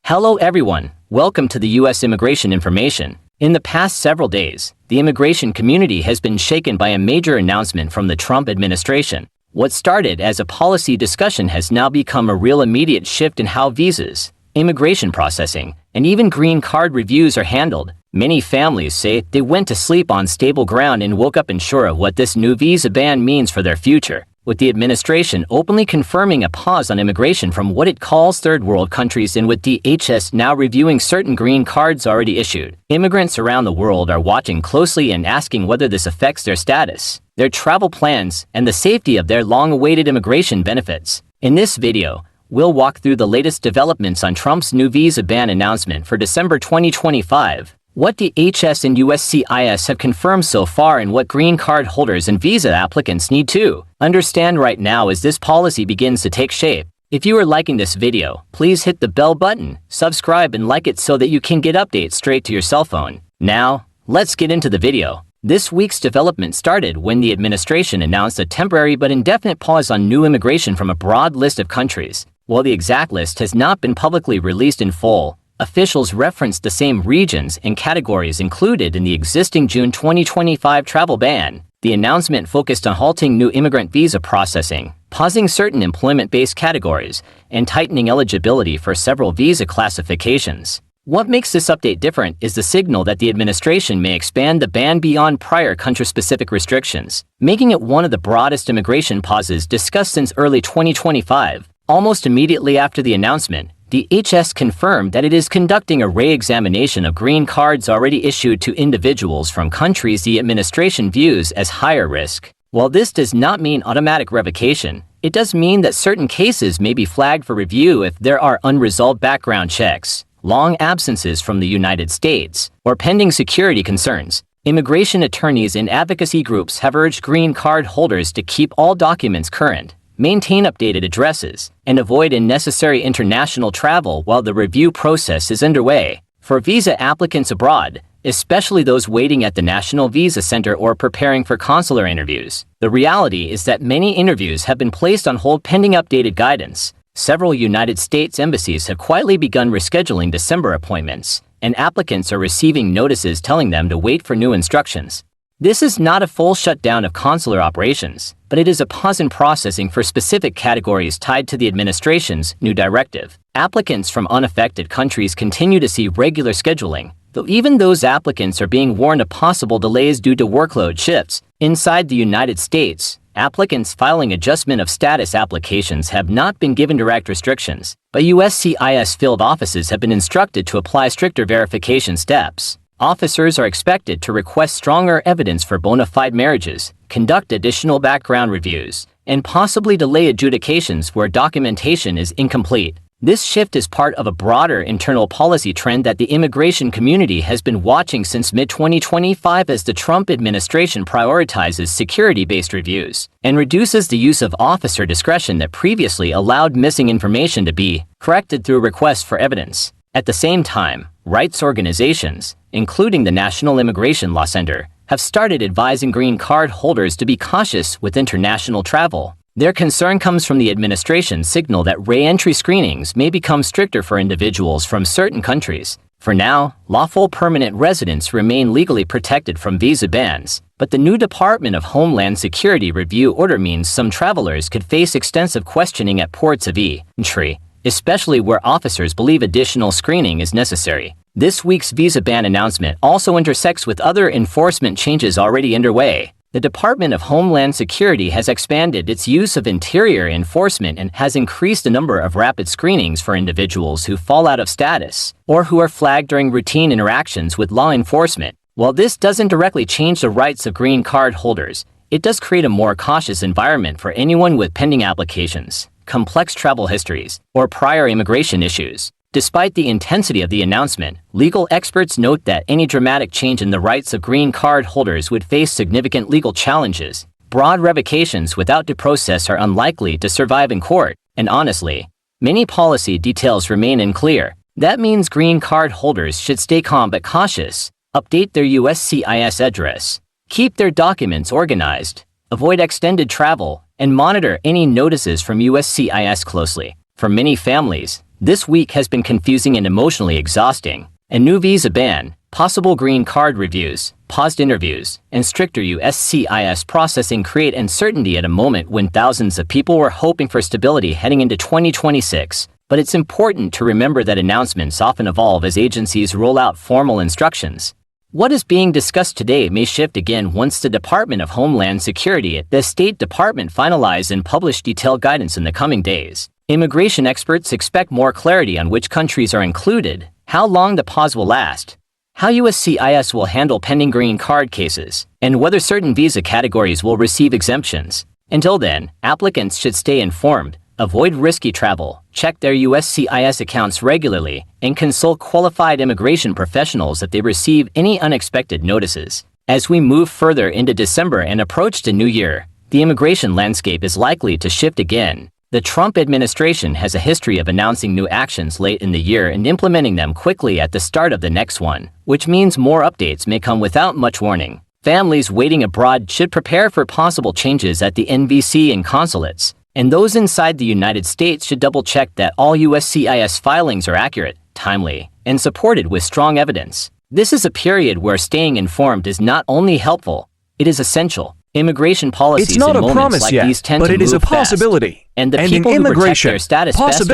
Hello everyone, welcome to the U.S. Immigration Information. In the past several days, the immigration community has been shaken by a major announcement from the Trump administration. What started as a policy discussion has now become a real immediate shift in how visas, immigration processing, and even green card reviews are handled. Many families say they went to sleep on stable ground and woke up unsure of what this new visa ban means for their future, with the administration openly confirming a pause on immigration from what it calls third world countries and with DHS now reviewing certain green cards already issued. Immigrants around the world are watching closely and asking whether this affects their status, their travel plans, and the safety of their long-awaited immigration benefits. In this video, we'll walk through the latest developments on Trump's new visa ban announcement for December 2025, what DHS and USCIS have confirmed so far, and what green card holders and visa applicants need to understand right now as this policy begins to take shape. If you are liking this video, please hit the bell button, subscribe, and like it so that you can get updates straight to your cell phone. Now, let's get into the video. This week's development started when the administration announced a temporary but indefinite pause on new immigration from a broad list of countries. While the exact list has not been publicly released in full, officials referenced the same regions and categories included in the existing June 2025 travel ban. The announcement focused on halting new immigrant visa processing, pausing certain employment-based categories, and tightening eligibility for several visa classifications. What makes this update different is the signal that the administration may expand the ban beyond prior country-specific restrictions, making it one of the broadest immigration pauses discussed since early 2025. Almost immediately after the announcement, DHS confirmed that it is conducting a re-examination of green cards already issued to individuals from countries the administration views as higher risk. While this does not mean automatic revocation, it does mean that certain cases may be flagged for review if there are unresolved background checks, long absences from the United States, or pending security concerns. Immigration attorneys and advocacy groups have urged green card holders to keep all documents current, maintain updated addresses, and avoid unnecessary international travel while the review process is underway. For visa applicants abroad, especially those waiting at the National Visa Center or preparing for consular interviews, the reality is that many interviews have been placed on hold pending updated guidance. Several United States embassies have quietly begun rescheduling December appointments, and applicants are receiving notices telling them to wait for new instructions. This is not a full shutdown of consular operations, but it is a pause in processing for specific categories tied to the administration's new directive. Applicants from unaffected countries continue to see regular scheduling, though even those applicants are being warned of possible delays due to workload shifts. Inside the United States, applicants filing adjustment of status applications have not been given direct restrictions, but USCIS field offices have been instructed to apply stricter verification steps. Officers are expected to request stronger evidence for bona fide marriages, conduct additional background reviews, and possibly delay adjudications where documentation is incomplete. This shift is part of a broader internal policy trend that the immigration community has been watching since mid-2025 as the Trump administration prioritizes security-based reviews and reduces the use of officer discretion that previously allowed missing information to be corrected through requests for evidence. At the same time, rights organizations, including the National Immigration Law Center, have started advising green card holders to be cautious with international travel. Their concern comes from the administration's signal that re-entry screenings may become stricter for individuals from certain countries. For now, lawful permanent residents remain legally protected from visa bans, but the new Department of Homeland Security review order means some travelers could face extensive questioning at ports of entry, especially where officers believe additional screening is necessary. This week's visa ban announcement also intersects with other enforcement changes already underway. The Department of Homeland Security has expanded its use of interior enforcement and has increased the number of rapid screenings for individuals who fall out of status or who are flagged during routine interactions with law enforcement. While this doesn't directly change the rights of green card holders, it does create a more cautious environment for anyone with pending applications, complex travel histories, or prior immigration issues. Despite the intensity of the announcement, legal experts note that any dramatic change in the rights of green card holders would face significant legal challenges. Broad revocations without due process are unlikely to survive in court, and honestly, many policy details remain unclear. That means green card holders should stay calm but cautious, update their USCIS address, keep their documents organized, avoid extended travel, and monitor any notices from USCIS closely. For many families, This week has been confusing and emotionally exhausting. A new visa ban, possible green card reviews, paused interviews, and stricter USCIS processing create uncertainty at a moment when thousands of people were hoping for stability heading into 2026. But it's important to remember that announcements often evolve as agencies roll out formal instructions. What is being discussed today may shift again once the Department of Homeland Security at the State Department finalize and publish detailed guidance in the coming days. Immigration experts expect more clarity on which countries are included, how long the pause will last, how USCIS will handle pending green card cases, and whether certain visa categories will receive exemptions. Until then, applicants should stay informed, avoid risky travel, check their USCIS accounts regularly, and consult qualified immigration professionals if they receive any unexpected notices. As we move further into December and approach the new year, the immigration landscape is likely to shift again. The Trump administration has a history of announcing new actions late in the year and implementing them quickly at the start of the next one, which means more updates may come without much warning. Families waiting abroad should prepare for possible changes at the NVC and consulates, and those inside the United States should double-check that all USCIS filings are accurate, timely, and supported with strong evidence. This is a period where staying informed is not only helpful, it is essential. Immigration policies It's not in a moments promise like yet, these tend but to it is a move fast, possibility. And the And people in who protect immigration, their status best are